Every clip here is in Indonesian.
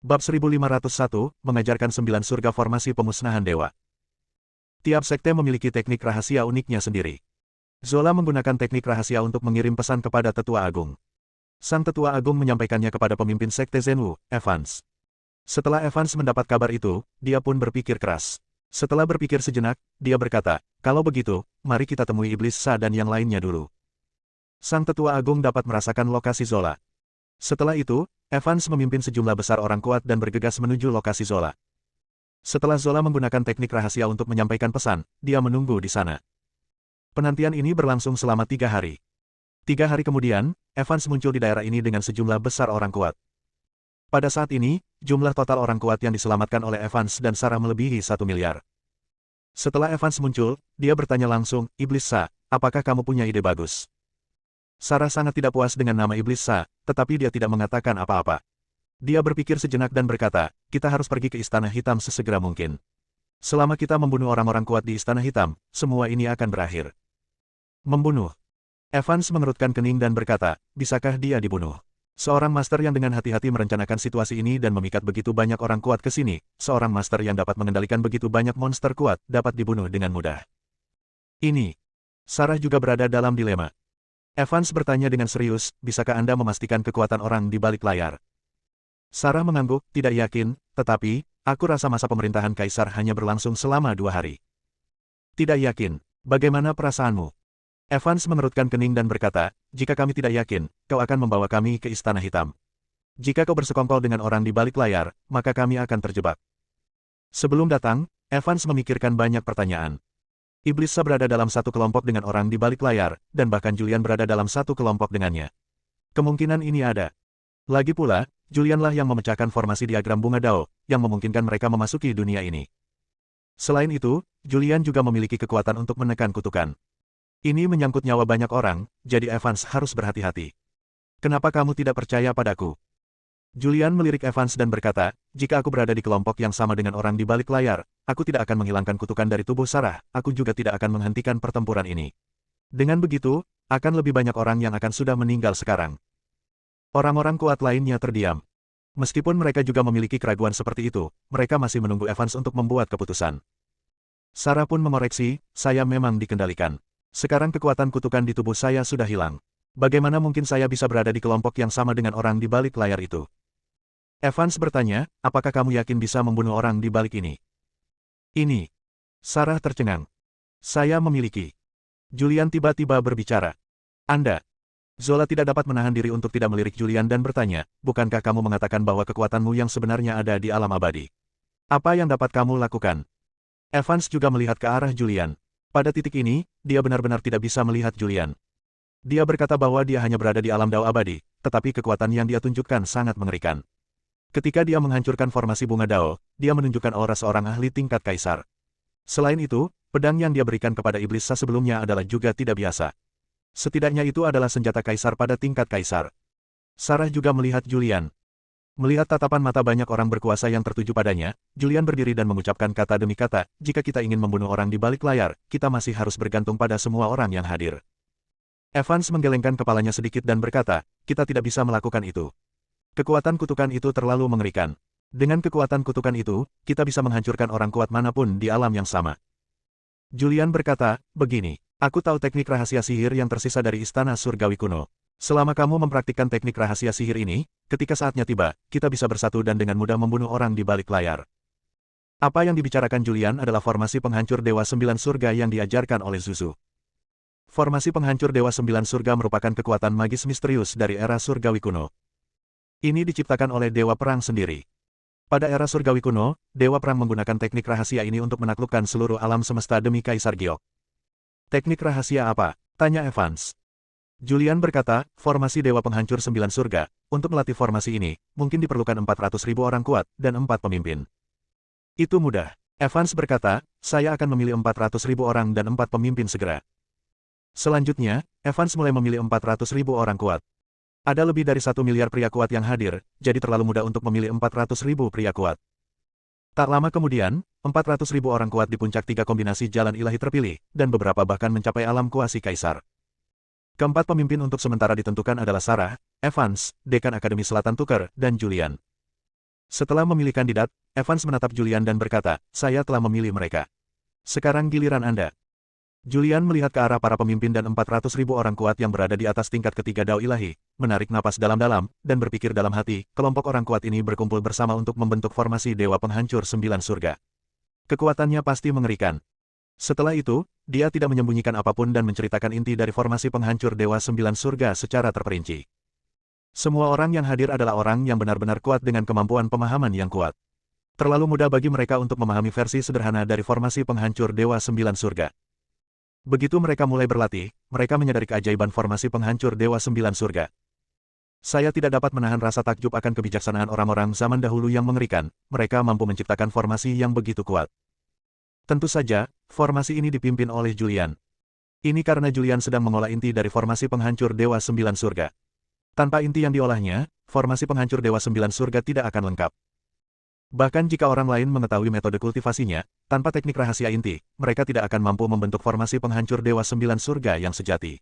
Bab 1501, mengajarkan 9 surga formasi pemusnahan dewa. Tiap sekte memiliki teknik rahasia uniknya sendiri. Zola menggunakan teknik rahasia untuk mengirim pesan kepada Tetua Agung. Sang Tetua Agung menyampaikannya kepada pemimpin sekte Zenwu, Evans. Setelah Evans mendapat kabar itu, dia pun berpikir keras. Setelah berpikir sejenak, dia berkata, "Kalau begitu, mari kita temui Iblis Sa dan yang lainnya dulu." Sang Tetua Agung dapat merasakan lokasi Zola. Setelah itu, Evans memimpin sejumlah besar orang kuat dan bergegas menuju lokasi Zola. Setelah Zola menggunakan teknik rahasia untuk menyampaikan pesan, dia menunggu di sana. Penantian ini berlangsung selama 3 hari. 3 hari kemudian, Evans muncul di daerah ini dengan sejumlah besar orang kuat. Pada saat ini, jumlah total orang kuat yang diselamatkan oleh Evans dan Sarah melebihi 1 miliar. Setelah Evans muncul, dia bertanya langsung, "Iblis Sa, apakah kamu punya ide bagus?" Sarah sangat tidak puas dengan nama Iblis Sa, tetapi dia tidak mengatakan apa-apa. Dia berpikir sejenak dan berkata, "Kita harus pergi ke Istana Hitam sesegera mungkin. Selama kita membunuh orang-orang kuat di Istana Hitam, semua ini akan berakhir." Membunuh. Evans mengerutkan kening dan berkata, "Bisakah dia dibunuh?" Seorang master yang dengan hati-hati merencanakan situasi ini dan memikat begitu banyak orang kuat ke sini, seorang master yang dapat mengendalikan begitu banyak monster kuat, dapat dibunuh dengan mudah. Ini. Sarah juga berada dalam dilema. Evans bertanya dengan serius, "Bisakah Anda memastikan kekuatan orang di balik layar?" Sarah mengangguk, "Tidak yakin, tetapi, aku rasa masa pemerintahan Kaisar hanya berlangsung selama 2 hari. Tidak yakin. Bagaimana perasaanmu?" Evans mengerutkan kening dan berkata, "Jika kami tidak yakin, kau akan membawa kami ke Istana Hitam. Jika kau bersekongkol dengan orang di balik layar, maka kami akan terjebak." Sebelum datang, Evans memikirkan banyak pertanyaan. Iblis Sa berada dalam satu kelompok dengan orang di balik layar, dan bahkan Julian berada dalam satu kelompok dengannya. Kemungkinan ini ada. Lagi pula, Julianlah yang memecahkan formasi diagram bunga Dao, yang memungkinkan mereka memasuki dunia ini. Selain itu, Julian juga memiliki kekuatan untuk menekan kutukan. Ini menyangkut nyawa banyak orang, jadi Evans harus berhati-hati. "Kenapa kamu tidak percaya padaku?" Julian melirik Evans dan berkata, "Jika aku berada di kelompok yang sama dengan orang di balik layar, aku tidak akan menghilangkan kutukan dari tubuh Sarah, aku juga tidak akan menghentikan pertempuran ini. Dengan begitu, akan lebih banyak orang yang akan sudah meninggal sekarang." Orang-orang kuat lainnya terdiam. Meskipun mereka juga memiliki keraguan seperti itu, mereka masih menunggu Evans untuk membuat keputusan. Sarah pun mengoreksi, "Saya memang dikendalikan. Sekarang kekuatan kutukan di tubuh saya sudah hilang. Bagaimana mungkin saya bisa berada di kelompok yang sama dengan orang di balik layar itu?" Evans bertanya, "Apakah kamu yakin bisa membunuh orang di balik ini?" "Ini." Sarah tercengang. "Saya memiliki." Julian tiba-tiba berbicara. "Anda." Zola tidak dapat menahan diri untuk tidak melirik Julian dan bertanya, "Bukankah kamu mengatakan bahwa kekuatanmu yang sebenarnya ada di alam abadi? Apa yang dapat kamu lakukan?" Evans juga melihat ke arah Julian. Pada titik ini, dia benar-benar tidak bisa melihat Julian. Dia berkata bahwa dia hanya berada di alam Dao abadi, tetapi kekuatan yang dia tunjukkan sangat mengerikan. Ketika dia menghancurkan formasi bunga Dao, dia menunjukkan aura seorang ahli tingkat Kaisar. Selain itu, pedang yang dia berikan kepada Iblis Sa sebelumnya adalah juga tidak biasa. Setidaknya itu adalah senjata Kaisar pada tingkat Kaisar. Sarah juga melihat Julian. Melihat tatapan mata banyak orang berkuasa yang tertuju padanya, Julian berdiri dan mengucapkan kata demi kata, "Jika kita ingin membunuh orang di balik layar, kita masih harus bergantung pada semua orang yang hadir." Evans menggelengkan kepalanya sedikit dan berkata, "Kita tidak bisa melakukan itu. Kekuatan kutukan itu terlalu mengerikan. Dengan kekuatan kutukan itu, kita bisa menghancurkan orang kuat manapun di alam yang sama." Julian berkata, "Begini, aku tahu teknik rahasia sihir yang tersisa dari Istana Surgawi kuno. Selama kamu mempraktikkan teknik rahasia sihir ini, ketika saatnya tiba, kita bisa bersatu dan dengan mudah membunuh orang di balik layar." Apa yang dibicarakan Julian adalah formasi penghancur Dewa 9 Surga yang diajarkan oleh Zuzu. Formasi penghancur Dewa 9 Surga merupakan kekuatan magis misterius dari era Surgawi kuno. Ini diciptakan oleh Dewa Perang sendiri. Pada era Surgawi kuno, Dewa Perang menggunakan teknik rahasia ini untuk menaklukkan seluruh alam semesta demi Kaisar Giok. "Teknik rahasia apa?" tanya Evans. Julian berkata, "Formasi Dewa Penghancur 9 Surga. Untuk melatih formasi ini, mungkin diperlukan 400.000 orang kuat, dan 4 pemimpin." "Itu mudah." Evans berkata, "Saya akan memilih 400.000 orang dan 4 pemimpin segera." Selanjutnya, Evans mulai memilih 400.000 orang kuat. Ada lebih dari 1 miliar pria kuat yang hadir, jadi terlalu mudah untuk memilih 400.000 pria kuat. Tak lama kemudian, 400.000 orang kuat di puncak 3 kombinasi jalan ilahi terpilih, dan beberapa bahkan mencapai alam kuasi Kaisar. Keempat pemimpin untuk sementara ditentukan adalah Sarah, Evans, Dekan Akademi Selatan Tuker, dan Julian. Setelah memilih kandidat, Evans menatap Julian dan berkata, saya telah memilih mereka. Sekarang giliran Anda. Julian melihat ke arah para pemimpin dan 400.000 orang kuat yang berada di atas tingkat ketiga Dao Ilahi, menarik napas dalam-dalam, dan berpikir dalam hati, kelompok orang kuat ini berkumpul bersama untuk membentuk formasi Dewa Penghancur Sembilan Surga. Kekuatannya pasti mengerikan. Setelah itu, dia tidak menyembunyikan apapun dan menceritakan inti dari formasi penghancur Dewa Sembilan Surga secara terperinci. Semua orang yang hadir adalah orang yang benar-benar kuat dengan kemampuan pemahaman yang kuat. Terlalu mudah bagi mereka untuk memahami versi sederhana dari formasi penghancur Dewa Sembilan Surga. Begitu mereka mulai berlatih, mereka menyadari keajaiban formasi penghancur Dewa Sembilan Surga. Saya tidak dapat menahan rasa takjub akan kebijaksanaan orang-orang zaman dahulu yang mengerikan, mereka mampu menciptakan formasi yang begitu kuat. Tentu saja, formasi ini dipimpin oleh Julian. Ini karena Julian sedang mengolah inti dari formasi penghancur Dewa Sembilan Surga. Tanpa inti yang diolahnya, formasi penghancur Dewa Sembilan Surga tidak akan lengkap. Bahkan jika orang lain mengetahui metode kultivasinya, tanpa teknik rahasia inti, mereka tidak akan mampu membentuk formasi penghancur Dewa Sembilan Surga yang sejati.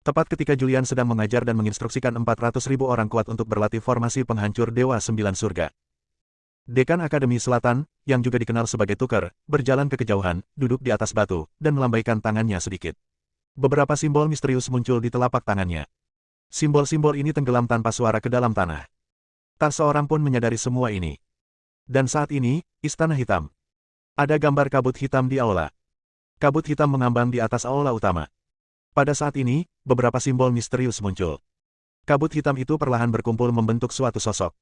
Tepat ketika Julian sedang mengajar dan menginstruksikan 400.000 orang kuat untuk berlatih formasi penghancur Dewa Sembilan Surga. Dekan Akademi Selatan, yang juga dikenal sebagai Tuker, berjalan ke kejauhan, duduk di atas batu, dan melambaikan tangannya sedikit. Beberapa simbol misterius muncul di telapak tangannya. Simbol-simbol ini tenggelam tanpa suara ke dalam tanah. Tak seorang pun menyadari semua ini. Dan saat ini, Istana Hitam. Ada gambar kabut hitam di aula. Kabut hitam mengambang di atas aula utama. Pada saat ini, beberapa simbol misterius muncul. Kabut hitam itu perlahan berkumpul membentuk suatu sosok.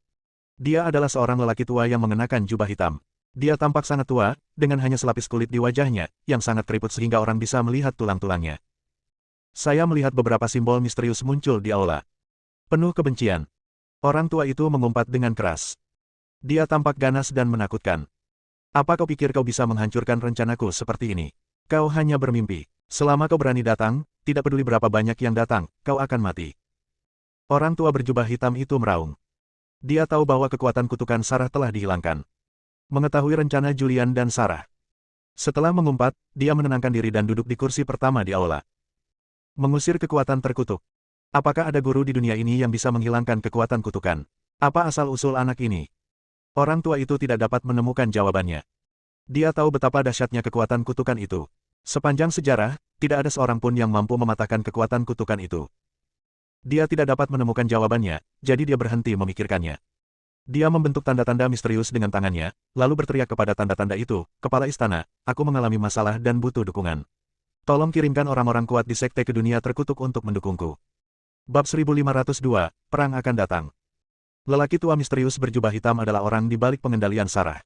Dia adalah seorang lelaki tua yang mengenakan jubah hitam. Dia tampak sangat tua, dengan hanya selapis kulit di wajahnya, yang sangat keriput sehingga orang bisa melihat tulang-tulangnya. Saya melihat beberapa simbol misterius muncul di aula. Penuh kebencian. Orang tua itu mengumpat dengan keras. Dia tampak ganas dan menakutkan. Apa kau pikir kau bisa menghancurkan rencanaku seperti ini? Kau hanya bermimpi. Selama kau berani datang, tidak peduli berapa banyak yang datang, kau akan mati. Orang tua berjubah hitam itu meraung. Dia tahu bahwa kekuatan kutukan Sarah telah dihilangkan. Mengetahui rencana Julian dan Sarah. Setelah mengumpat, dia menenangkan diri dan duduk di kursi pertama di aula. Mengusir kekuatan terkutuk. Apakah ada guru di dunia ini yang bisa menghilangkan kekuatan kutukan? Apa asal-usul anak ini? Orang tua itu tidak dapat menemukan jawabannya. Dia tahu betapa dahsyatnya kekuatan kutukan itu. Sepanjang sejarah, tidak ada seorang pun yang mampu mematahkan kekuatan kutukan itu. Dia tidak dapat menemukan jawabannya, jadi dia berhenti memikirkannya. Dia membentuk tanda-tanda misterius dengan tangannya, lalu berteriak kepada tanda-tanda itu, Kepala Istana, aku mengalami masalah dan butuh dukungan. Tolong kirimkan orang-orang kuat di sekte ke dunia terkutuk untuk mendukungku. Bab 1502, Perang akan datang. Lelaki tua misterius berjubah hitam adalah orang di balik pengendalian Sarah.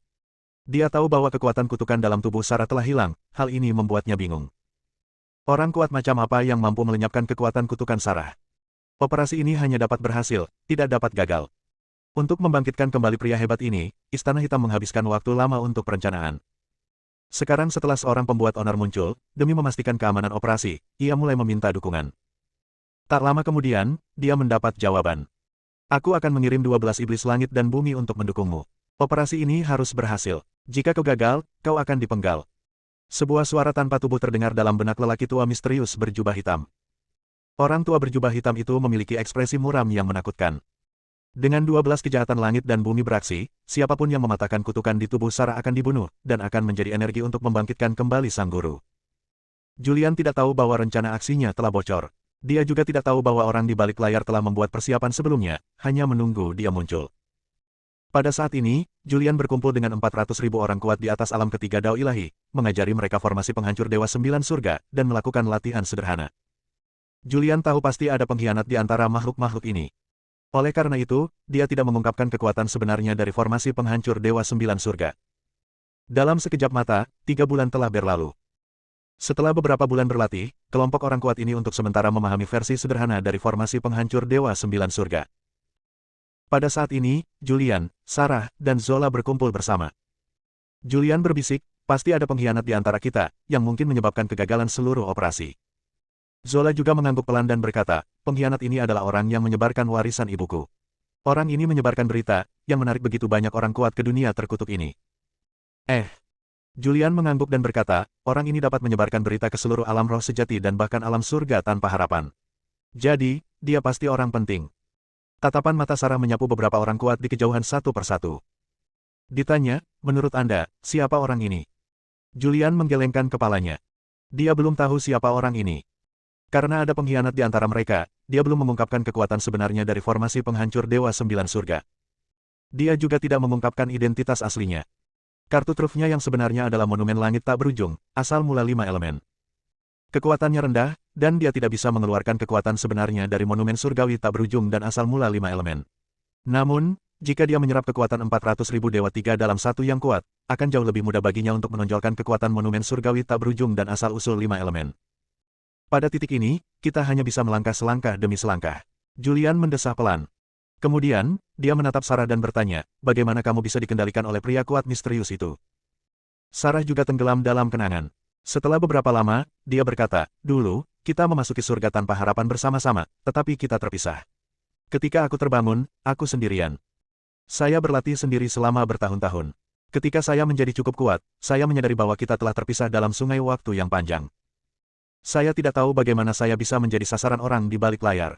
Dia tahu bahwa kekuatan kutukan dalam tubuh Sarah telah hilang, hal ini membuatnya bingung. Orang kuat macam apa yang mampu melenyapkan kekuatan kutukan Sarah? Operasi ini hanya dapat berhasil, tidak dapat gagal. Untuk membangkitkan kembali pria hebat ini, Istana Hitam menghabiskan waktu lama untuk perencanaan. Sekarang setelah seorang pembuat onar muncul, demi memastikan keamanan operasi, ia mulai meminta dukungan. Tak lama kemudian, dia mendapat jawaban. Aku akan mengirim 12 iblis langit dan bumi untuk mendukungmu. Operasi ini harus berhasil. Jika kau gagal, kau akan dipenggal. Sebuah suara tanpa tubuh terdengar dalam benak lelaki tua misterius berjubah hitam. Orang tua berjubah hitam itu memiliki ekspresi muram yang menakutkan. Dengan 12 kejahatan langit dan bumi beraksi, siapapun yang mematahkan kutukan di tubuh Sarah akan dibunuh, dan akan menjadi energi untuk membangkitkan kembali sang guru. Julian tidak tahu bahwa rencana aksinya telah bocor. Dia juga tidak tahu bahwa orang di balik layar telah membuat persiapan sebelumnya, hanya menunggu dia muncul. Pada saat ini, Julian berkumpul dengan 400.000 orang kuat di atas alam ketiga Dao Ilahi, mengajari mereka formasi penghancur Dewa Sembilan Surga, dan melakukan latihan sederhana. Julian tahu pasti ada pengkhianat di antara makhluk-makhluk ini. Oleh karena itu, dia tidak mengungkapkan kekuatan sebenarnya dari formasi penghancur Dewa Sembilan Surga. Dalam sekejap mata, 3 bulan telah berlalu. Setelah beberapa bulan berlatih, kelompok orang kuat ini untuk sementara memahami versi sederhana dari formasi penghancur Dewa Sembilan Surga. Pada saat ini, Julian, Sarah, dan Zola berkumpul bersama. Julian berbisik, pasti ada pengkhianat di antara kita, yang mungkin menyebabkan kegagalan seluruh operasi. Zola juga mengangguk pelan dan berkata, pengkhianat ini adalah orang yang menyebarkan warisan ibuku. Orang ini menyebarkan berita, yang menarik begitu banyak orang kuat ke dunia terkutuk ini. Julian mengangguk dan berkata, orang ini dapat menyebarkan berita ke seluruh alam roh sejati dan bahkan alam surga tanpa harapan. Jadi, dia pasti orang penting. Tatapan mata Sarah menyapu beberapa orang kuat di kejauhan satu persatu. Ditanya, menurut Anda, siapa orang ini? Julian menggelengkan kepalanya. Dia belum tahu siapa orang ini. Karena ada pengkhianat di antara mereka, dia belum mengungkapkan kekuatan sebenarnya dari formasi penghancur Dewa Sembilan Surga. Dia juga tidak mengungkapkan identitas aslinya. Kartu trufnya yang sebenarnya adalah monumen langit tak berujung, asal mula 5 elemen. Kekuatannya rendah, dan dia tidak bisa mengeluarkan kekuatan sebenarnya dari monumen surgawi tak berujung dan asal mula 5 elemen. Namun, jika dia menyerap kekuatan 400.000 Dewa Tiga dalam satu yang kuat, akan jauh lebih mudah baginya untuk menonjolkan kekuatan monumen surgawi tak berujung dan asal-usul 5 elemen. Pada titik ini, kita hanya bisa melangkah selangkah demi selangkah. Julian mendesah pelan. Kemudian, dia menatap Sarah dan bertanya, bagaimana kamu bisa dikendalikan oleh pria kuat misterius itu? Sarah juga tenggelam dalam kenangan. Setelah beberapa lama, dia berkata, dulu, kita memasuki surga tanpa harapan bersama-sama, tetapi kita terpisah. Ketika aku terbangun, aku sendirian. Saya berlatih sendiri selama bertahun-tahun. Ketika saya menjadi cukup kuat, saya menyadari bahwa kita telah terpisah dalam sungai waktu yang panjang. Saya tidak tahu bagaimana saya bisa menjadi sasaran orang di balik layar.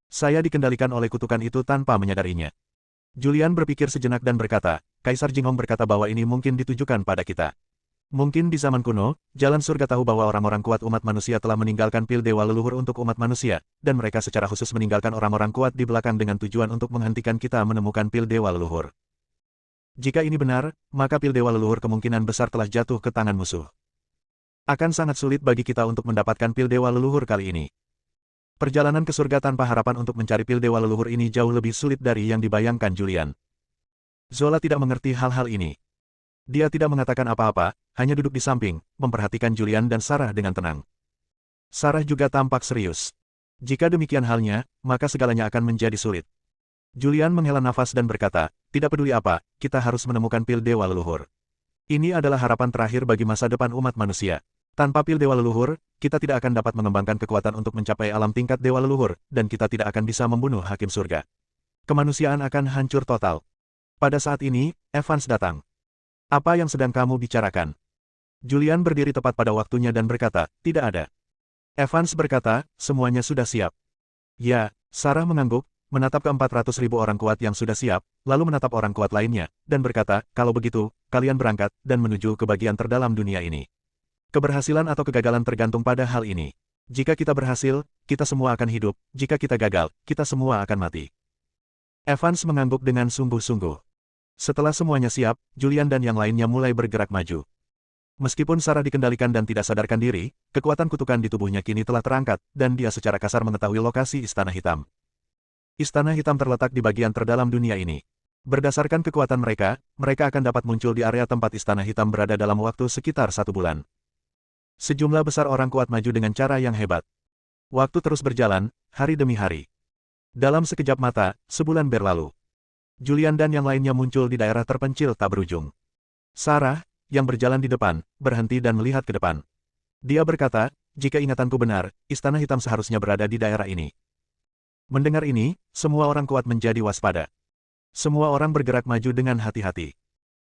Saya dikendalikan oleh kutukan itu tanpa menyadarinya. Julian berpikir sejenak dan berkata, Kaisar Jinghong berkata bahwa ini mungkin ditujukan pada kita. Mungkin di zaman kuno, Jalan Surga tahu bahwa orang-orang kuat umat manusia telah meninggalkan pil dewa leluhur untuk umat manusia, dan mereka secara khusus meninggalkan orang-orang kuat di belakang dengan tujuan untuk menghentikan kita menemukan pil dewa leluhur. Jika ini benar, maka pil dewa leluhur kemungkinan besar telah jatuh ke tangan musuh. Akan sangat sulit bagi kita untuk mendapatkan pil dewa leluhur kali ini. Perjalanan ke surga tanpa harapan untuk mencari pil dewa leluhur ini jauh lebih sulit dari yang dibayangkan Julian. Zola tidak mengerti hal-hal ini. Dia tidak mengatakan apa-apa, hanya duduk di samping, memperhatikan Julian dan Sarah dengan tenang. Sarah juga tampak serius. Jika demikian halnya, maka segalanya akan menjadi sulit. Julian menghela nafas dan berkata, tidak peduli apa, kita harus menemukan pil dewa leluhur. Ini adalah harapan terakhir bagi masa depan umat manusia. Tanpa pil dewa leluhur, kita tidak akan dapat mengembangkan kekuatan untuk mencapai alam tingkat dewa leluhur, dan kita tidak akan bisa membunuh hakim surga. Kemanusiaan akan hancur total. Pada saat ini, Evans datang. Apa yang sedang kamu bicarakan? Julian berdiri tepat pada waktunya dan berkata, tidak ada. Evans berkata, semuanya sudah siap. Ya, Sarah mengangguk, menatap ke 400.000 orang kuat yang sudah siap, lalu menatap orang kuat lainnya, dan berkata, kalau begitu, kalian berangkat, dan menuju ke bagian terdalam dunia ini. Keberhasilan atau kegagalan tergantung pada hal ini. Jika kita berhasil, kita semua akan hidup, jika kita gagal, kita semua akan mati. Evans mengangguk dengan sungguh-sungguh. Setelah semuanya siap, Julian dan yang lainnya mulai bergerak maju. Meskipun Sarah dikendalikan dan tidak sadarkan diri, kekuatan kutukan di tubuhnya kini telah terangkat, dan dia secara kasar mengetahui lokasi Istana Hitam. Istana Hitam terletak di bagian terdalam dunia ini. Berdasarkan kekuatan mereka, mereka akan dapat muncul di area tempat Istana Hitam berada dalam waktu sekitar 1 bulan. Sejumlah besar orang kuat maju dengan cara yang hebat. Waktu terus berjalan, hari demi hari. Dalam sekejap mata, sebulan berlalu. Julian dan yang lainnya muncul di daerah terpencil tak berujung. Sarah, yang berjalan di depan, berhenti dan melihat ke depan. Dia berkata, jika ingatanku benar, Istana Hitam seharusnya berada di daerah ini. Mendengar ini, semua orang kuat menjadi waspada. Semua orang bergerak maju dengan hati-hati.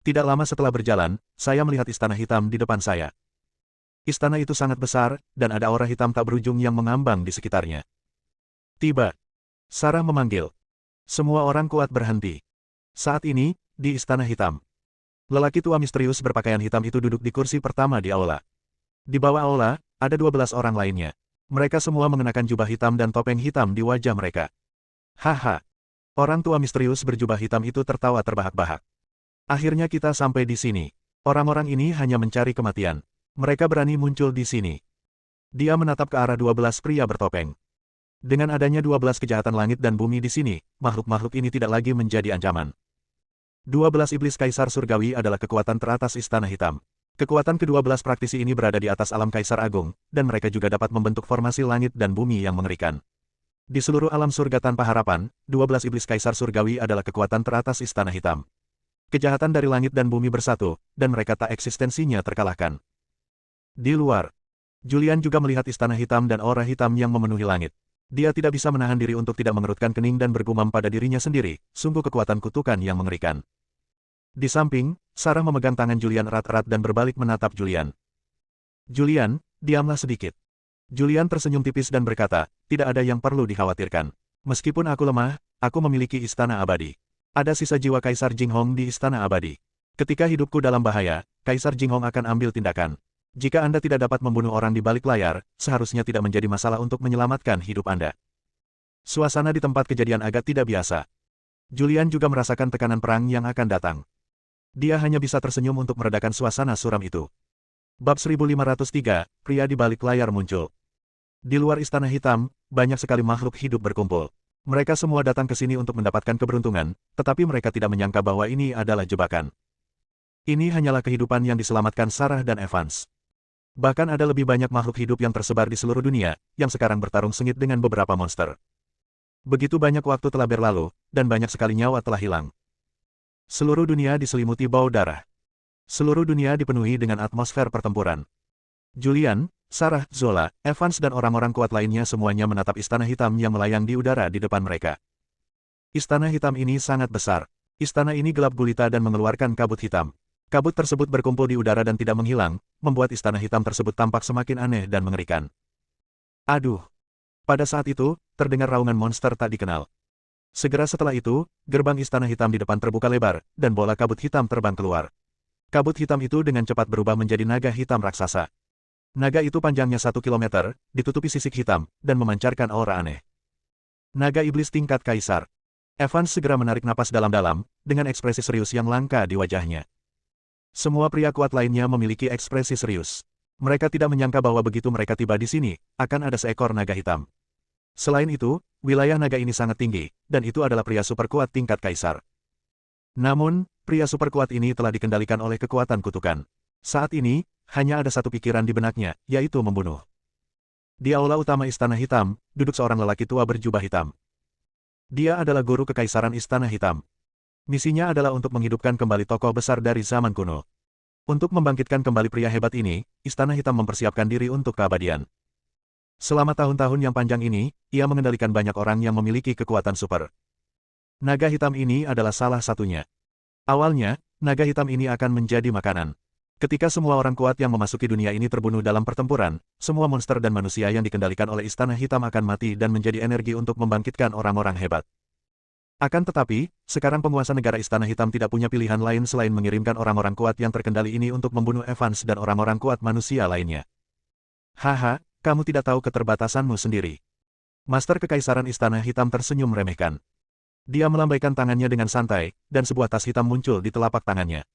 Tidak lama setelah berjalan, saya melihat Istana Hitam di depan saya. Istana itu sangat besar, dan ada aura hitam tak berujung yang mengambang di sekitarnya. Tiba. Sarah memanggil. Semua orang kuat berhenti. Saat ini, di Istana Hitam. Lelaki tua misterius berpakaian hitam itu duduk di kursi pertama di aula. Di bawah aula, ada 12 orang lainnya. Mereka semua mengenakan jubah hitam dan topeng hitam di wajah mereka. Haha. Orang tua misterius berjubah hitam itu tertawa terbahak-bahak. Akhirnya kita sampai di sini. Orang-orang ini hanya mencari kematian. Mereka berani muncul di sini. Dia menatap ke arah 12 pria bertopeng. Dengan adanya 12 kejahatan langit dan bumi di sini, makhluk-makhluk ini tidak lagi menjadi ancaman. 12 iblis kaisar surgawi adalah kekuatan teratas Istana Hitam. Kekuatan ke-12 praktisi ini berada di atas alam kaisar agung, dan mereka juga dapat membentuk formasi langit dan bumi yang mengerikan. Di seluruh alam surga tanpa harapan, 12 iblis kaisar surgawi adalah kekuatan teratas Istana Hitam. Kejahatan dari langit dan bumi bersatu, dan mereka tak eksistensinya terkalahkan. Di luar, Julian juga melihat Istana Hitam dan aura hitam yang memenuhi langit. Dia tidak bisa menahan diri untuk tidak mengerutkan kening dan bergumam pada dirinya sendiri, sungguh kekuatan kutukan yang mengerikan. Di samping, Sarah memegang tangan Julian erat-erat dan berbalik menatap Julian. Julian, diamlah sedikit. Julian tersenyum tipis dan berkata, tidak ada yang perlu dikhawatirkan. Meskipun aku lemah, aku memiliki istana abadi. Ada sisa jiwa Kaisar Jinghong di istana abadi. Ketika hidupku dalam bahaya, Kaisar Jinghong akan ambil tindakan. Jika Anda tidak dapat membunuh orang di balik layar, seharusnya tidak menjadi masalah untuk menyelamatkan hidup Anda. Suasana di tempat kejadian agak tidak biasa. Julian juga merasakan tekanan perang yang akan datang. Dia hanya bisa tersenyum untuk meredakan suasana suram itu. Bab 1503, pria di balik layar muncul. Di luar istana hitam, banyak sekali makhluk hidup berkumpul. Mereka semua datang ke sini untuk mendapatkan keberuntungan, tetapi mereka tidak menyangka bahwa ini adalah jebakan. Ini hanyalah kehidupan yang diselamatkan Sarah dan Evans. Bahkan ada lebih banyak makhluk hidup yang tersebar di seluruh dunia, yang sekarang bertarung sengit dengan beberapa monster. Begitu banyak waktu telah berlalu, dan banyak sekali nyawa telah hilang. Seluruh dunia diselimuti bau darah. Seluruh dunia dipenuhi dengan atmosfer pertempuran. Julian, Sarah, Zola, Evans dan orang-orang kuat lainnya semuanya menatap istana hitam yang melayang di udara di depan mereka. Istana hitam ini sangat besar. Istana ini gelap gulita dan mengeluarkan kabut hitam. Kabut tersebut berkumpul di udara dan tidak menghilang, membuat istana hitam tersebut tampak semakin aneh dan mengerikan. Aduh! Pada saat itu, terdengar raungan monster tak dikenal. Segera setelah itu, gerbang istana hitam di depan terbuka lebar, dan bola kabut hitam terbang keluar. Kabut hitam itu dengan cepat berubah menjadi naga hitam raksasa. Naga itu panjangnya 1 kilometer, ditutupi sisik hitam, dan memancarkan aura aneh. Naga iblis tingkat kaisar. Evans segera menarik napas dalam-dalam, dengan ekspresi serius yang langka di wajahnya. Semua pria kuat lainnya memiliki ekspresi serius. Mereka tidak menyangka bahwa begitu mereka tiba di sini, akan ada seekor naga hitam. Selain itu, wilayah naga ini sangat tinggi, dan itu adalah pria super kuat tingkat kaisar. Namun, pria super kuat ini telah dikendalikan oleh kekuatan kutukan. Saat ini, hanya ada satu pikiran di benaknya, yaitu membunuh. Di aula utama Istana Hitam, duduk seorang lelaki tua berjubah hitam. Dia adalah guru kekaisaran Istana Hitam. Misinya adalah untuk menghidupkan kembali tokoh besar dari zaman kuno. Untuk membangkitkan kembali pria hebat ini, Istana Hitam mempersiapkan diri untuk keabadian. Selama tahun-tahun yang panjang ini, ia mengendalikan banyak orang yang memiliki kekuatan super. Naga hitam ini adalah salah satunya. Awalnya, naga hitam ini akan menjadi makanan. Ketika semua orang kuat yang memasuki dunia ini terbunuh dalam pertempuran, semua monster dan manusia yang dikendalikan oleh Istana Hitam akan mati dan menjadi energi untuk membangkitkan orang-orang hebat. Akan tetapi, sekarang penguasa negara Istana Hitam tidak punya pilihan lain selain mengirimkan orang-orang kuat yang terkendali ini untuk membunuh Evans dan orang-orang kuat manusia lainnya. Haha, kamu tidak tahu keterbatasanmu sendiri. Master Kekaisaran Istana Hitam tersenyum meremehkan. Dia melambaikan tangannya dengan santai, dan sebuah tas hitam muncul di telapak tangannya.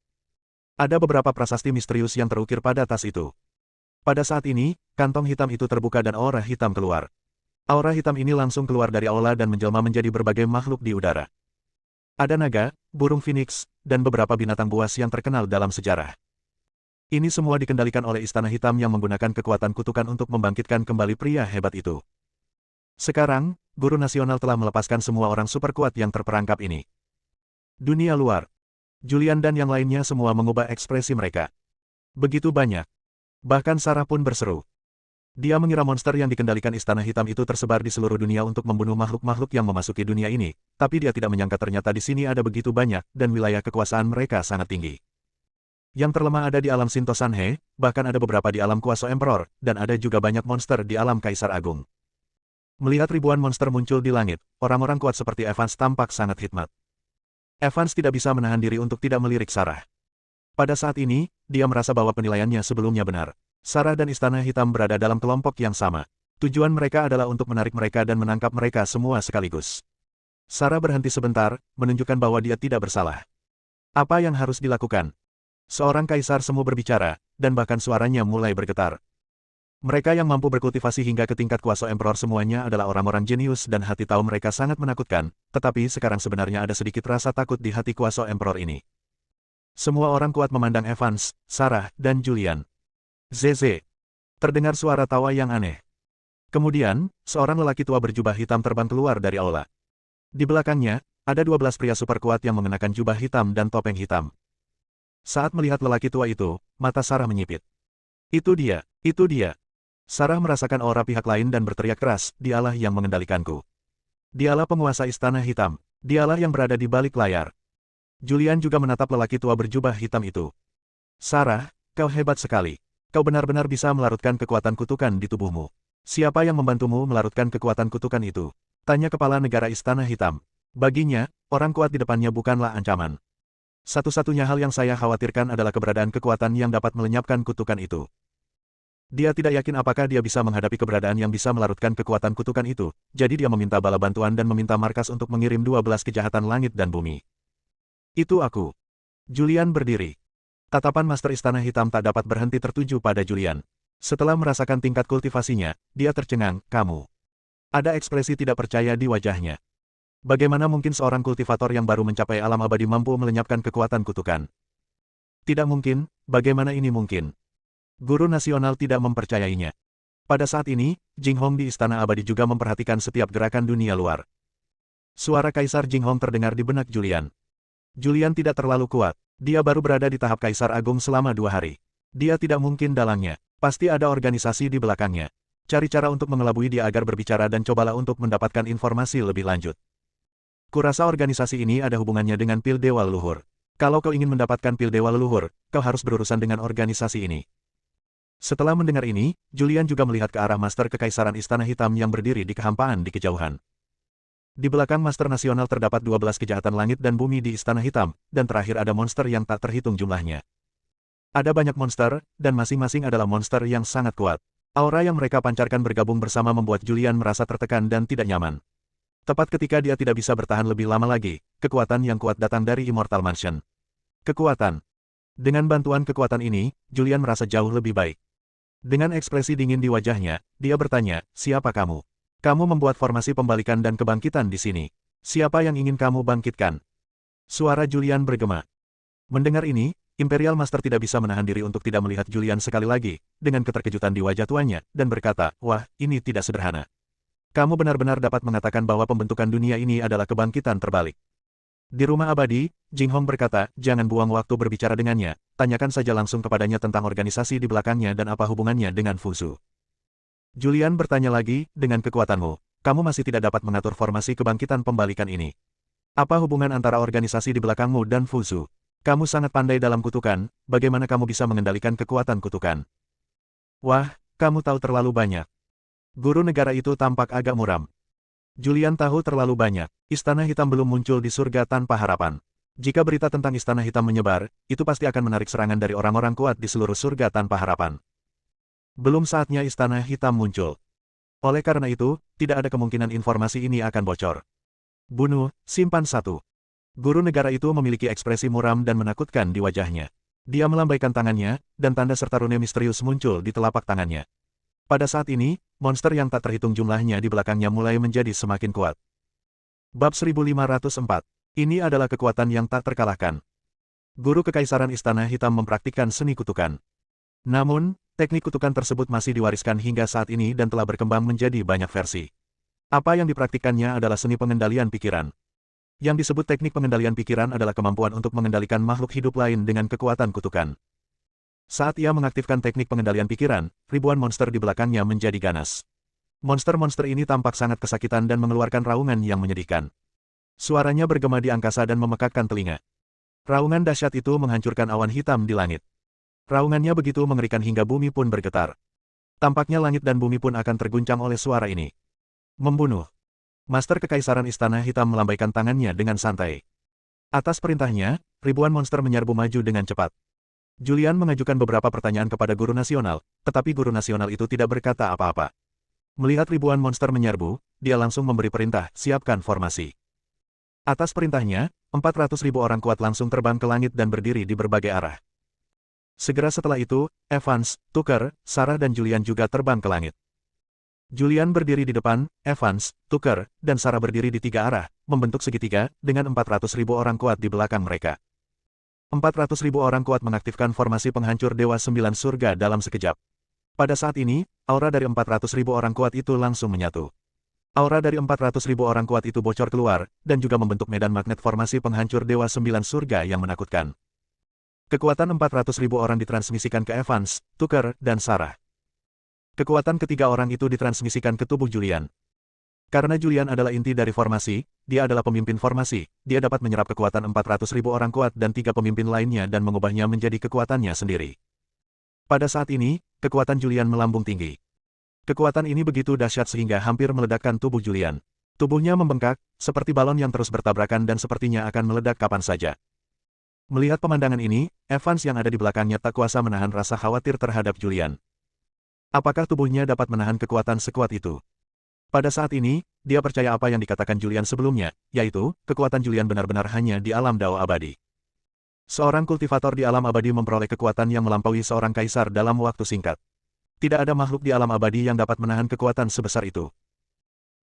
Ada beberapa prasasti misterius yang terukir pada tas itu. Pada saat ini, kantong hitam itu terbuka dan aura hitam keluar. Aura hitam ini langsung keluar dari aula dan menjelma menjadi berbagai makhluk di udara. Ada naga, burung phoenix, dan beberapa binatang buas yang terkenal dalam sejarah. Ini semua dikendalikan oleh Istana Hitam yang menggunakan kekuatan kutukan untuk membangkitkan kembali pria hebat itu. Sekarang, Guru Nasional telah melepaskan semua orang super kuat yang terperangkap ini. Dunia luar. Julian dan yang lainnya semua mengubah ekspresi mereka. Begitu banyak. Bahkan Sarah pun berseru. Dia mengira monster yang dikendalikan Istana Hitam itu tersebar di seluruh dunia untuk membunuh makhluk-makhluk yang memasuki dunia ini, tapi dia tidak menyangka ternyata di sini ada begitu banyak, dan wilayah kekuasaan mereka sangat tinggi. Yang terlemah ada di alam Shinto Sanhe, bahkan ada beberapa di alam Kuaso Emperor, dan ada juga banyak monster di alam Kaisar Agung. Melihat ribuan monster muncul di langit, orang-orang kuat seperti Evans tampak sangat hikmat. Evans tidak bisa menahan diri untuk tidak melirik Sarah. Pada saat ini, dia merasa bahwa penilaiannya sebelumnya benar. Sarah dan Istana Hitam berada dalam kelompok yang sama. Tujuan mereka adalah untuk menarik mereka dan menangkap mereka semua sekaligus. Sarah berhenti sebentar, menunjukkan bahwa dia tidak bersalah. Apa yang harus dilakukan? Seorang kaisar semu berbicara, dan bahkan suaranya mulai bergetar. Mereka yang mampu berkultivasi hingga ke tingkat Kuaso Emperor semuanya adalah orang-orang jenius dan hati tahu mereka sangat menakutkan, tetapi sekarang sebenarnya ada sedikit rasa takut di hati Kuaso Emperor ini. Semua orang kuat memandang Evans, Sarah, dan Julian. Zeze. Terdengar suara tawa yang aneh. Kemudian, seorang lelaki tua berjubah hitam terbang keluar dari aula. Di belakangnya, ada 12 pria super kuat yang mengenakan jubah hitam dan topeng hitam. Saat melihat lelaki tua itu, mata Sarah menyipit. Itu dia, itu dia. Sarah merasakan aura pihak lain dan berteriak keras, dialah yang mengendalikanku. Dialah penguasa Istana Hitam. Dialah yang berada di balik layar. Julian juga menatap lelaki tua berjubah hitam itu. Sarah, kau hebat sekali. Kau benar-benar bisa melarutkan kekuatan kutukan di tubuhmu. Siapa yang membantumu melarutkan kekuatan kutukan itu? Tanya kepala negara Istana Hitam. Baginya, orang kuat di depannya bukanlah ancaman. Satu-satunya hal yang saya khawatirkan adalah keberadaan kekuatan yang dapat melenyapkan kutukan itu. Dia tidak yakin apakah dia bisa menghadapi keberadaan yang bisa melarutkan kekuatan kutukan itu, jadi dia meminta bala bantuan dan meminta markas untuk mengirim 12 kejahatan langit dan bumi. Itu aku. Julian berdiri. Tatapan Master Istana Hitam tak dapat berhenti tertuju pada Julian. Setelah merasakan tingkat kultivasinya, dia tercengang, kamu. Ada ekspresi tidak percaya di wajahnya. Bagaimana mungkin seorang kultivator yang baru mencapai alam abadi mampu melenyapkan kekuatan kutukan? Tidak mungkin, bagaimana ini mungkin? Guru nasional tidak mempercayainya. Pada saat ini, Jinghong di Istana Abadi juga memperhatikan setiap gerakan dunia luar. Suara Kaisar Jinghong terdengar di benak Julian. Julian tidak terlalu kuat. Dia baru berada di tahap Kaisar Agung selama 2 hari. Dia tidak mungkin dalangnya. Pasti ada organisasi di belakangnya. Cari cara untuk mengelabui dia agar berbicara dan cobalah untuk mendapatkan informasi lebih lanjut. Kurasa organisasi ini ada hubungannya dengan pil Dewa Leluhur. Kalau kau ingin mendapatkan pil Dewa Leluhur, kau harus berurusan dengan organisasi ini. Setelah mendengar ini, Julian juga melihat ke arah Master Kekaisaran Istana Hitam yang berdiri di kehampaan di kejauhan. Di belakang Master Nasional terdapat 12 kejahatan langit dan bumi di Istana Hitam, dan terakhir ada monster yang tak terhitung jumlahnya. Ada banyak monster, dan masing-masing adalah monster yang sangat kuat. Aura yang mereka pancarkan bergabung bersama membuat Julian merasa tertekan dan tidak nyaman. Tepat ketika dia tidak bisa bertahan lebih lama lagi, kekuatan yang kuat datang dari Immortal Mansion. Kekuatan. Dengan bantuan kekuatan ini, Julian merasa jauh lebih baik. Dengan ekspresi dingin di wajahnya, dia bertanya, siapa kamu? Kamu membuat formasi pembalikan dan kebangkitan di sini. Siapa yang ingin kamu bangkitkan? Suara Julian bergema. Mendengar ini, Imperial Master tidak bisa menahan diri untuk tidak melihat Julian sekali lagi, dengan keterkejutan di wajah tuannya, dan berkata, wah, ini tidak sederhana. Kamu benar-benar dapat mengatakan bahwa pembentukan dunia ini adalah kebangkitan terbalik. Di rumah abadi, Jinghong berkata, jangan buang waktu berbicara dengannya, tanyakan saja langsung kepadanya tentang organisasi di belakangnya dan apa hubungannya dengan Fuzu. Julian bertanya lagi, dengan kekuatanmu, kamu masih tidak dapat mengatur formasi kebangkitan pembalikan ini. Apa hubungan antara organisasi di belakangmu dan Fuzu? Kamu sangat pandai dalam kutukan, bagaimana kamu bisa mengendalikan kekuatan kutukan? Wah, kamu tahu terlalu banyak. Guru negara itu tampak agak muram. Julian tahu terlalu banyak. Istana Hitam belum muncul di surga tanpa harapan. Jika berita tentang Istana Hitam menyebar, itu pasti akan menarik serangan dari orang-orang kuat di seluruh surga tanpa harapan. Belum saatnya Istana Hitam muncul. Oleh karena itu, tidak ada kemungkinan informasi ini akan bocor. Bunuh, simpan satu. Guru negara itu memiliki ekspresi muram dan menakutkan di wajahnya. Dia melambaikan tangannya, dan tanda serta rune misterius muncul di telapak tangannya. Pada saat ini, monster yang tak terhitung jumlahnya di belakangnya mulai menjadi semakin kuat. Bab 1504. Ini adalah kekuatan yang tak terkalahkan. Guru Kekaisaran Istana Hitam mempraktikkan seni kutukan. Namun, teknik kutukan tersebut masih diwariskan hingga saat ini dan telah berkembang menjadi banyak versi. Apa yang dipraktikkannya adalah seni pengendalian pikiran. Yang disebut teknik pengendalian pikiran adalah kemampuan untuk mengendalikan makhluk hidup lain dengan kekuatan kutukan. Saat ia mengaktifkan teknik pengendalian pikiran, ribuan monster di belakangnya menjadi ganas. Monster-monster ini tampak sangat kesakitan dan mengeluarkan raungan yang menyedihkan. Suaranya bergema di angkasa dan memekakkan telinga. Raungan dahsyat itu menghancurkan awan hitam di langit. Raungannya begitu mengerikan hingga bumi pun bergetar. Tampaknya langit dan bumi pun akan terguncang oleh suara ini. Membunuh. Master Kekaisaran Istana Hitam melambaikan tangannya dengan santai. Atas perintahnya, ribuan monster menyerbu maju dengan cepat. Julian mengajukan beberapa pertanyaan kepada guru nasional, tetapi guru nasional itu tidak berkata apa-apa. Melihat ribuan monster menyerbu, dia langsung memberi perintah, siapkan formasi. Atas perintahnya, 400.000 orang kuat langsung terbang ke langit dan berdiri di berbagai arah. Segera setelah itu, Evans, Tucker, Sarah dan Julian juga terbang ke langit. Julian berdiri di depan, Evans, Tucker, dan Sarah berdiri di 3 arah, membentuk segitiga, dengan 400.000 orang kuat di belakang mereka. 400.000 orang kuat mengaktifkan formasi penghancur Dewa 9 Surga dalam sekejap. Pada saat ini, aura dari 400.000 orang kuat itu langsung menyatu. Aura dari 400.000 orang kuat itu bocor keluar, dan juga membentuk medan magnet formasi penghancur Dewa 9 Surga yang menakutkan. Kekuatan 400.000 orang ditransmisikan ke Evans, Tucker, dan Sarah. Kekuatan ketiga orang itu ditransmisikan ke tubuh Julian. Karena Julian adalah inti dari formasi, dia adalah pemimpin formasi, dia dapat menyerap kekuatan 400.000 orang kuat dan 3 pemimpin lainnya dan mengubahnya menjadi kekuatannya sendiri. Pada saat ini, kekuatan Julian melambung tinggi. Kekuatan ini begitu dahsyat sehingga hampir meledakkan tubuh Julian. Tubuhnya membengkak, seperti balon yang terus bertabrakan dan sepertinya akan meledak kapan saja. Melihat pemandangan ini, Evans yang ada di belakangnya tak kuasa menahan rasa khawatir terhadap Julian. Apakah tubuhnya dapat menahan kekuatan sekuat itu? Pada saat ini, dia percaya apa yang dikatakan Julian sebelumnya, yaitu, kekuatan Julian benar-benar hanya di alam Dao abadi. Seorang kultivator di alam abadi memperoleh kekuatan yang melampaui seorang kaisar dalam waktu singkat. Tidak ada makhluk di alam abadi yang dapat menahan kekuatan sebesar itu.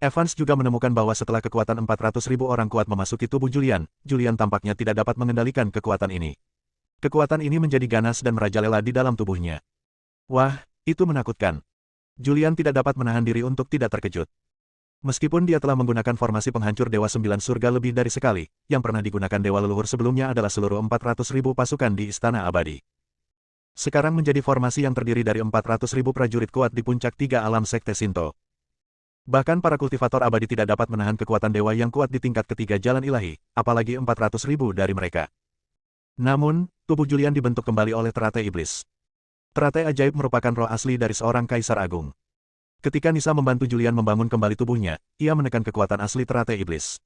Evans juga menemukan bahwa setelah kekuatan 400.000 orang kuat memasuki tubuh Julian, Julian tampaknya tidak dapat mengendalikan kekuatan ini. Kekuatan ini menjadi ganas dan merajalela di dalam tubuhnya. Wah, itu menakutkan. Julian tidak dapat menahan diri untuk tidak terkejut. Meskipun dia telah menggunakan formasi penghancur Dewa 9 Surga lebih dari sekali, yang pernah digunakan Dewa leluhur sebelumnya adalah seluruh 400.000 pasukan di Istana Abadi. Sekarang menjadi formasi yang terdiri dari 400.000 prajurit kuat di puncak 3 alam Sekte Shinto. Bahkan para kultivator abadi tidak dapat menahan kekuatan dewa yang kuat di tingkat ketiga jalan ilahi, apalagi 400.000 dari mereka. Namun, tubuh Julian dibentuk kembali oleh teratai iblis. Teratai ajaib merupakan roh asli dari seorang kaisar agung. Ketika Nisa membantu Julian membangun kembali tubuhnya, ia menekan kekuatan asli teratai iblis.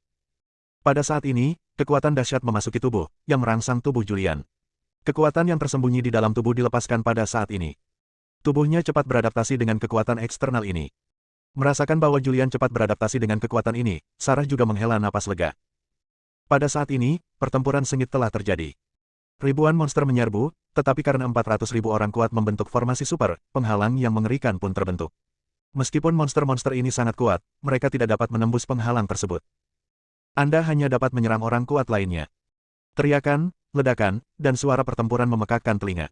Pada saat ini, kekuatan dahsyat memasuki tubuh, yang merangsang tubuh Julian. Kekuatan yang tersembunyi di dalam tubuh dilepaskan pada saat ini. Tubuhnya cepat beradaptasi dengan kekuatan eksternal ini. Merasakan bahwa Julian cepat beradaptasi dengan kekuatan ini, Sarah juga menghela napas lega. Pada saat ini, pertempuran sengit telah terjadi. Ribuan monster menyerbu, tetapi karena 400.000 orang kuat membentuk formasi super, penghalang yang mengerikan pun terbentuk. Meskipun monster-monster ini sangat kuat, mereka tidak dapat menembus penghalang tersebut. Anda hanya dapat menyerang orang kuat lainnya. Teriakan, ledakan, dan suara pertempuran memekakkan telinga.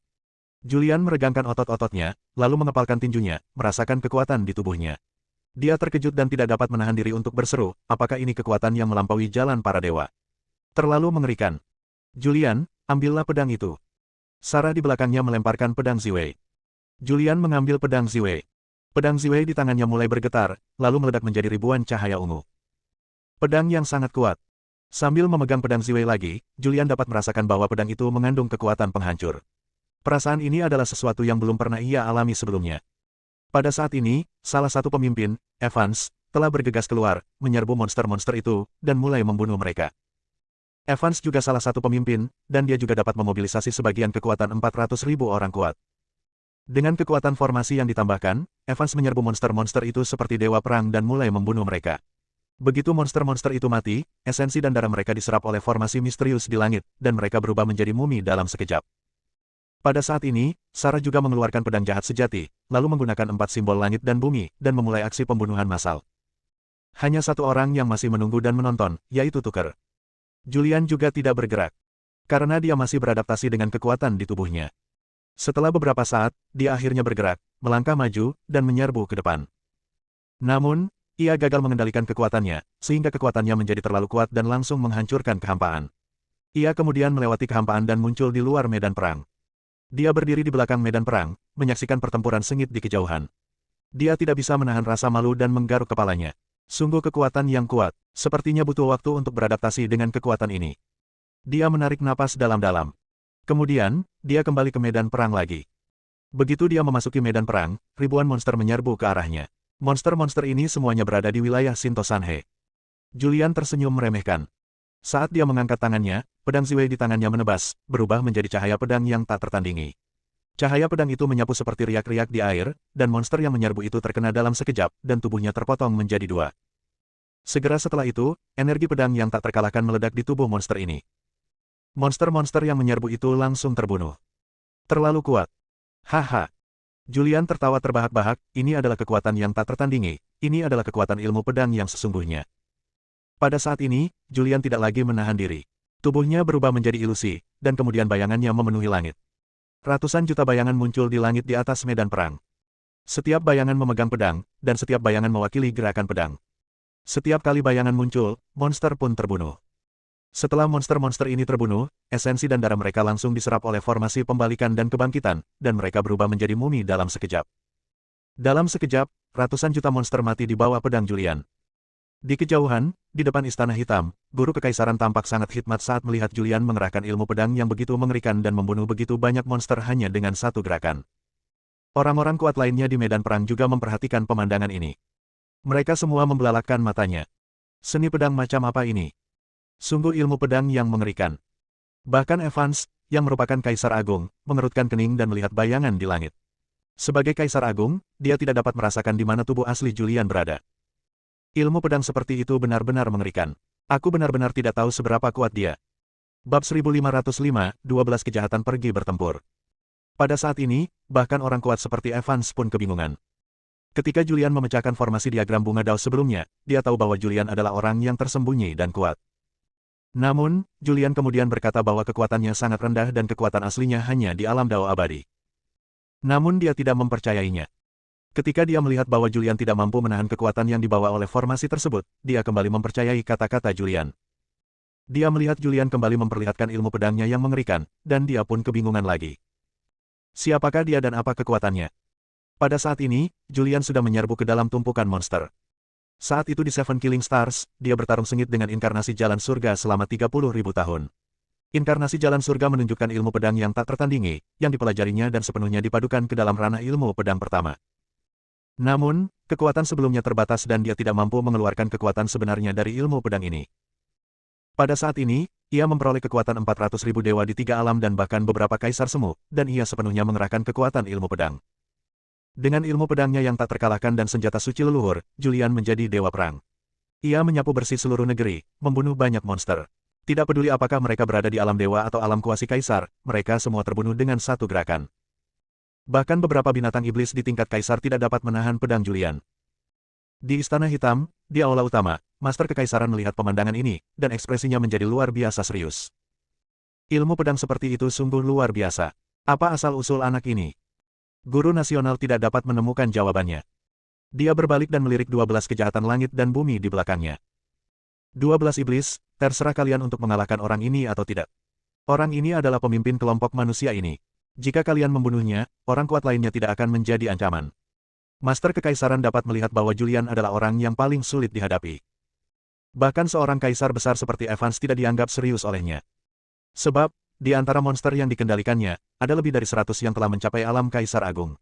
Julian meregangkan otot-ototnya, lalu mengepalkan tinjunya, merasakan kekuatan di tubuhnya. Dia terkejut dan tidak dapat menahan diri untuk berseru, apakah ini kekuatan yang melampaui jalan para dewa? Terlalu mengerikan. Julian, ambillah pedang itu. Sarah di belakangnya melemparkan pedang Ziwei. Julian mengambil pedang Ziwei. Pedang Ziwei di tangannya mulai bergetar, lalu meledak menjadi ribuan cahaya ungu. Pedang yang sangat kuat. Sambil memegang pedang Ziwei lagi, Julian dapat merasakan bahwa pedang itu mengandung kekuatan penghancur. Perasaan ini adalah sesuatu yang belum pernah ia alami sebelumnya. Pada saat ini, salah satu pemimpin, Evans, telah bergegas keluar, menyerbu monster-monster itu, dan mulai membunuh mereka. Evans juga salah satu pemimpin, dan dia juga dapat memobilisasi sebagian kekuatan 400.000 orang kuat. Dengan kekuatan formasi yang ditambahkan, Evans menyerbu monster-monster itu seperti dewa perang dan mulai membunuh mereka. Begitu monster-monster itu mati, esensi dan darah mereka diserap oleh formasi misterius di langit, dan mereka berubah menjadi mumi dalam sekejap. Pada saat ini, Sarah juga mengeluarkan pedang jahat sejati, lalu menggunakan 4 simbol langit dan bumi, dan memulai aksi pembunuhan massal. Hanya satu orang yang masih menunggu dan menonton, yaitu Tucker. Julian juga tidak bergerak. Karena dia masih beradaptasi dengan kekuatan di tubuhnya. Setelah beberapa saat, dia akhirnya bergerak, melangkah maju, dan menyerbu ke depan. Namun, ia gagal mengendalikan kekuatannya, sehingga kekuatannya menjadi terlalu kuat dan langsung menghancurkan kehampaan. Ia kemudian melewati kehampaan dan muncul di luar medan perang. Dia berdiri di belakang medan perang, menyaksikan pertempuran sengit di kejauhan. Dia tidak bisa menahan rasa malu dan menggaruk kepalanya. Sungguh kekuatan yang kuat, sepertinya butuh waktu untuk beradaptasi dengan kekuatan ini. Dia menarik napas dalam-dalam. Kemudian, dia kembali ke medan perang lagi. Begitu dia memasuki medan perang, ribuan monster menyerbu ke arahnya. Monster-monster ini semuanya berada di wilayah Shinto Sanhe. Julian tersenyum meremehkan. Saat dia mengangkat tangannya, pedang Ziwei di tangannya menebas, berubah menjadi cahaya pedang yang tak tertandingi. Cahaya pedang itu menyapu seperti riak-riak di air, dan monster yang menyerbu itu terkena dalam sekejap, dan tubuhnya terpotong menjadi 2. Segera setelah itu, energi pedang yang tak terkalahkan meledak di tubuh monster ini. Monster-monster yang menyerbu itu langsung terbunuh. Terlalu kuat. Haha. Julian tertawa terbahak-bahak, ini adalah kekuatan yang tak tertandingi, ini adalah kekuatan ilmu pedang yang sesungguhnya. Pada saat ini, Julian tidak lagi menahan diri. Tubuhnya berubah menjadi ilusi, dan kemudian bayangannya memenuhi langit. Ratusan juta bayangan muncul di langit di atas medan perang. Setiap bayangan memegang pedang, dan setiap bayangan mewakili gerakan pedang. Setiap kali bayangan muncul, monster pun terbunuh. Setelah monster-monster ini terbunuh, esensi dan darah mereka langsung diserap oleh formasi pembalikan dan kebangkitan, dan mereka berubah menjadi mumi dalam sekejap. Dalam sekejap, ratusan juta monster mati di bawah pedang Julian. Di kejauhan, di depan Istana Hitam, Guru Kekaisaran tampak sangat hikmat saat melihat Julian mengerahkan ilmu pedang yang begitu mengerikan dan membunuh begitu banyak monster hanya dengan satu gerakan. Orang-orang kuat lainnya di medan perang juga memperhatikan pemandangan ini. Mereka semua membelalakkan matanya. Seni pedang macam apa ini? Sungguh ilmu pedang yang mengerikan. Bahkan Evans, yang merupakan Kaisar Agung, mengerutkan kening dan melihat bayangan di langit. Sebagai Kaisar Agung, dia tidak dapat merasakan di mana tubuh asli Julian berada. Ilmu pedang seperti itu benar-benar mengerikan. Aku benar-benar tidak tahu seberapa kuat dia. Bab 1505, 12 kejahatan pergi bertempur. Pada saat ini, bahkan orang kuat seperti Evans pun kebingungan. Ketika Julian memecahkan formasi diagram bunga Dao sebelumnya, dia tahu bahwa Julian adalah orang yang tersembunyi dan kuat. Namun, Julian kemudian berkata bahwa kekuatannya sangat rendah dan kekuatan aslinya hanya di alam Dao abadi. Namun dia tidak mempercayainya. Ketika dia melihat bahwa Julian tidak mampu menahan kekuatan yang dibawa oleh formasi tersebut, dia kembali mempercayai kata-kata Julian. Dia melihat Julian kembali memperlihatkan ilmu pedangnya yang mengerikan, dan dia pun kebingungan lagi. Siapakah dia dan apa kekuatannya? Pada saat ini, Julian sudah menyerbu ke dalam tumpukan monster. Saat itu di Seven Killing Stars, dia bertarung sengit dengan inkarnasi jalan surga selama 30.000 tahun. Inkarnasi jalan surga menunjukkan ilmu pedang yang tak tertandingi, yang dipelajarinya dan sepenuhnya dipadukan ke dalam ranah ilmu pedang pertama. Namun, kekuatan sebelumnya terbatas dan dia tidak mampu mengeluarkan kekuatan sebenarnya dari ilmu pedang ini. Pada saat ini, ia memperoleh kekuatan 400.000 dewa di 3 alam dan bahkan beberapa kaisar semu, dan ia sepenuhnya mengerahkan kekuatan ilmu pedang. Dengan ilmu pedangnya yang tak terkalahkan dan senjata suci leluhur, Julian menjadi dewa perang. Ia menyapu bersih seluruh negeri, membunuh banyak monster. Tidak peduli apakah mereka berada di alam dewa atau alam kuasi kaisar, mereka semua terbunuh dengan satu gerakan. Bahkan beberapa binatang iblis di tingkat kaisar tidak dapat menahan pedang Julian. Di Istana Hitam, di aula utama, Master Kekaisaran melihat pemandangan ini, dan ekspresinya menjadi luar biasa serius. Ilmu pedang seperti itu sungguh luar biasa. Apa asal-usul anak ini? Guru nasional tidak dapat menemukan jawabannya. Dia berbalik dan melirik 12 kejahatan langit dan bumi di belakangnya. 12 iblis, terserah kalian untuk mengalahkan orang ini atau tidak. Orang ini adalah pemimpin kelompok manusia ini. Jika kalian membunuhnya, orang kuat lainnya tidak akan menjadi ancaman. Master Kekaisaran dapat melihat bahwa Julian adalah orang yang paling sulit dihadapi. Bahkan seorang kaisar besar seperti Evans tidak dianggap serius olehnya. Sebab, di antara monster yang dikendalikannya, ada lebih dari 100 yang telah mencapai alam Kaisar Agung.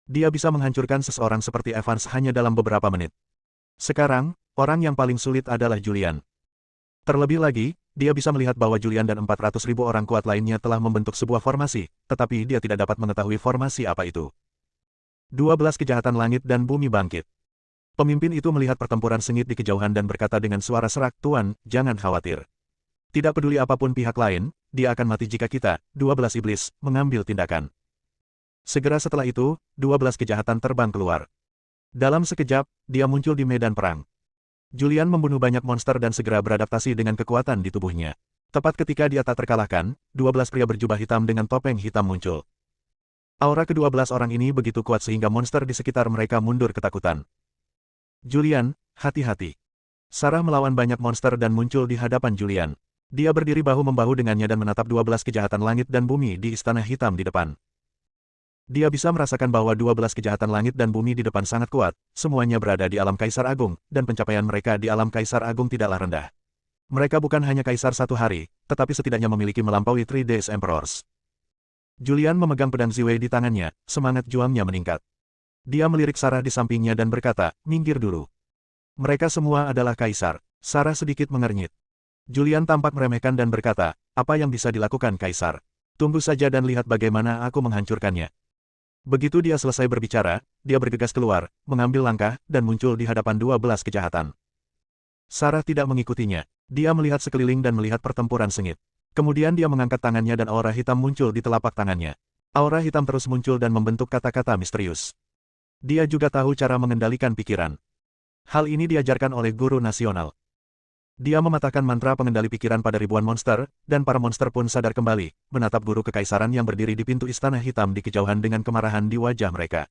Dia bisa menghancurkan seseorang seperti Evans hanya dalam beberapa menit. Sekarang, orang yang paling sulit adalah Julian. Terlebih lagi, dia bisa melihat bahwa Julian dan 400.000 orang kuat lainnya telah membentuk sebuah formasi, tetapi dia tidak dapat mengetahui formasi apa itu. 12 kejahatan langit dan bumi bangkit. Pemimpin itu melihat pertempuran sengit di kejauhan dan berkata dengan suara serak, "Tuan, jangan khawatir. Tidak peduli apapun pihak lain, dia akan mati jika kita, 12 iblis, mengambil tindakan." Segera setelah itu, 12 kejahatan terbang keluar. Dalam sekejap, dia muncul di medan perang. Julian membunuh banyak monster dan segera beradaptasi dengan kekuatan di tubuhnya. Tepat ketika dia tak terkalahkan, 12 pria berjubah hitam dengan topeng hitam muncul. Aura ke-12 orang ini begitu kuat sehingga monster di sekitar mereka mundur ketakutan. Julian, hati-hati. Sarah melawan banyak monster dan muncul di hadapan Julian. Dia berdiri bahu-membahu dengannya dan menatap 12 kejahatan langit dan bumi di istana hitam di depan. Dia bisa merasakan bahwa 12 kejahatan langit dan bumi di depan sangat kuat, semuanya berada di alam Kaisar Agung, dan pencapaian mereka di alam Kaisar Agung tidaklah rendah. Mereka bukan hanya kaisar satu hari, tetapi setidaknya memiliki melampaui 3 Days Emperors. Julian memegang pedang Ziwei di tangannya, semangat juangnya meningkat. Dia melirik Sarah di sampingnya dan berkata, "Minggir dulu. Mereka semua adalah kaisar." Sarah sedikit mengernyit. Julian tampak meremehkan dan berkata, "Apa yang bisa dilakukan kaisar? Tunggu saja dan lihat bagaimana aku menghancurkannya." Begitu dia selesai berbicara, dia bergegas keluar, mengambil langkah, dan muncul di hadapan 12 kejahatan. Sarah tidak mengikutinya. Dia melihat sekeliling dan melihat pertempuran sengit. Kemudian dia mengangkat tangannya dan aura hitam muncul di telapak tangannya. Aura hitam terus muncul dan membentuk kata-kata misterius. Dia juga tahu cara mengendalikan pikiran. Hal ini diajarkan oleh guru nasional. Dia mematahkan mantra pengendali pikiran pada ribuan monster, dan para monster pun sadar kembali, menatap guru kekaisaran yang berdiri di pintu istana hitam di kejauhan dengan kemarahan di wajah mereka.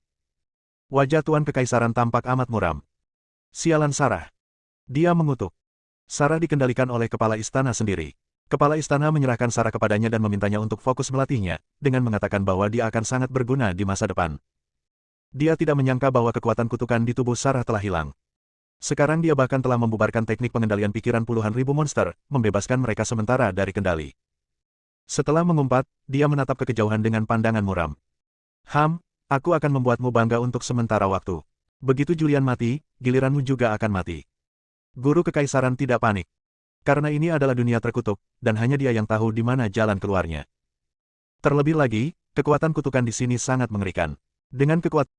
Wajah Tuan Kekaisaran tampak amat muram. "Sialan Sarah." Dia mengutuk. Sarah dikendalikan oleh kepala istana sendiri. Kepala istana menyerahkan Sarah kepadanya dan memintanya untuk fokus melatihnya, dengan mengatakan bahwa dia akan sangat berguna di masa depan. Dia tidak menyangka bahwa kekuatan kutukan di tubuh Sarah telah hilang. Sekarang dia bahkan telah membubarkan teknik pengendalian pikiran puluhan ribu monster, membebaskan mereka sementara dari kendali. Setelah mengumpat, dia menatap ke kejauhan dengan pandangan muram. Aku akan membuatmu bangga untuk sementara waktu. Begitu Julian mati, giliranmu juga akan mati." Guru Kekaisaran tidak panik. Karena ini adalah dunia terkutuk, dan hanya dia yang tahu di mana jalan keluarnya. Terlebih lagi, kekuatan kutukan di sini sangat mengerikan. Dengan kekuatan